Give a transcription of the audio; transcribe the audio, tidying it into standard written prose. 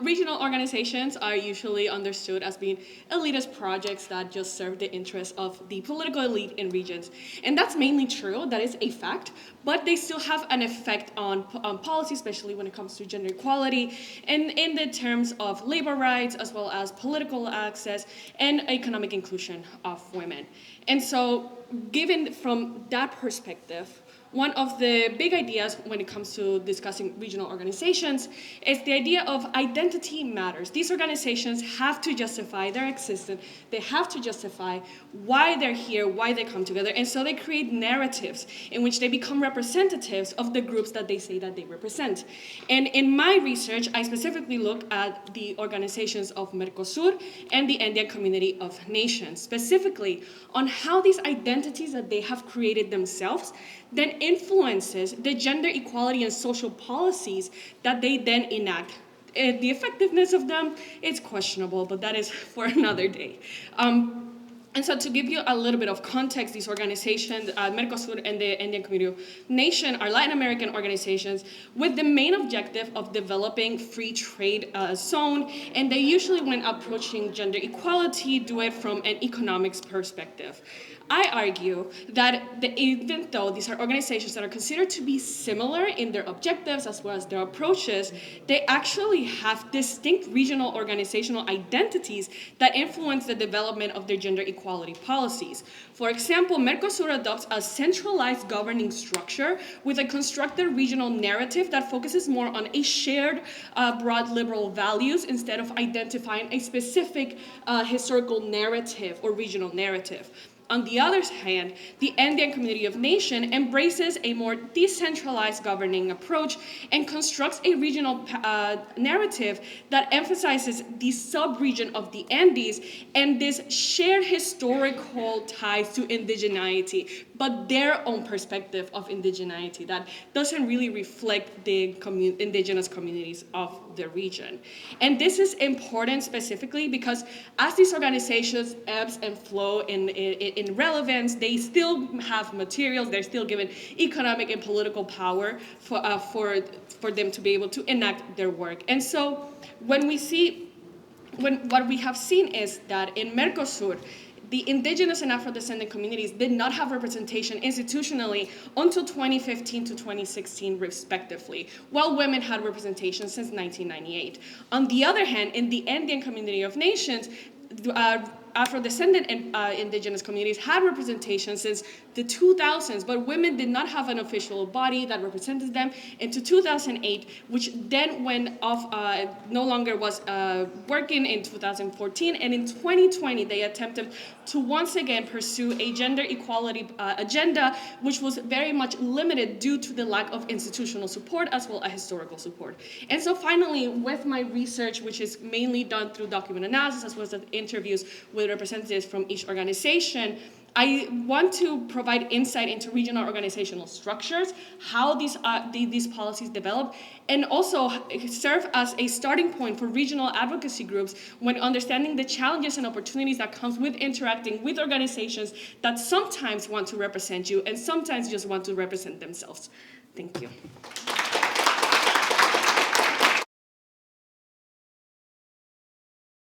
Regional organizations are usually understood as being elitist projects that just serve the interests of the political elite in regions. And that's mainly true, that is a fact, but they still have an effect on policy, especially when it comes to gender equality, and in the terms of labor rights, as well as political access and economic inclusion of women. And so, given from that perspective, one of the big ideas when it comes to discussing regional organizations is the idea of identity matters. These organizations have to justify their existence. They have to justify why they're here, why they come together. And so they create narratives in which they become representatives of the groups that they say that they represent. And in my research, I specifically look at the organizations of Mercosur and the Andean Community of Nations, specifically on how these identities that they have created themselves then influences the gender equality and social policies that they then enact. The effectiveness of them is questionable, but that is for another day. And so to give you a little bit of context, these organizations, Mercosur and the Andean Community of Nations, are Latin American organizations with the main objective of developing free trade zone, and they usually, when approaching gender equality, do it from an economics perspective. I argue that even though these are organizations that are considered to be similar in their objectives as well as their approaches, they actually have distinct regional organizational identities that influence the development of their gender equality policies. For example, Mercosur adopts a centralized governing structure with a constructed regional narrative that focuses more on a shared broad liberal values instead of identifying a specific historical narrative or regional narrative. On the other hand, the Andean Community of Nations embraces a more decentralized governing approach and constructs a regional narrative that emphasizes the sub-region of the Andes and this shared historical ties to indigeneity, but their own perspective of indigeneity that doesn't really reflect the indigenous communities of the region. And this is important specifically because as these organizations ebbs and flow in relevance, they still have materials, they're still given economic and political power for them to be able to enact their work. And so what we have seen is that in Mercosur, the indigenous and Afro-descendant communities did not have representation institutionally until 2015 to 2016, respectively, while women had representation since 1998. On the other hand, in the Andean Community of Nations, Afro-descendant and indigenous communities had representation since the 2000s, but women did not have an official body that represented them into 2008, which then went off, no longer was working in 2014, and in 2020 they attempted to once again pursue a gender equality agenda, which was very much limited due to the lack of institutional support as well as historical support. And so finally, with my research, which is mainly done through document analysis as well as interviews with representatives from each organization, I want to provide insight into regional organizational structures, how these policies develop, and also serve as a starting point for regional advocacy groups when understanding the challenges and opportunities that comes with interacting with organizations that sometimes want to represent you and sometimes just want to represent themselves. Thank you.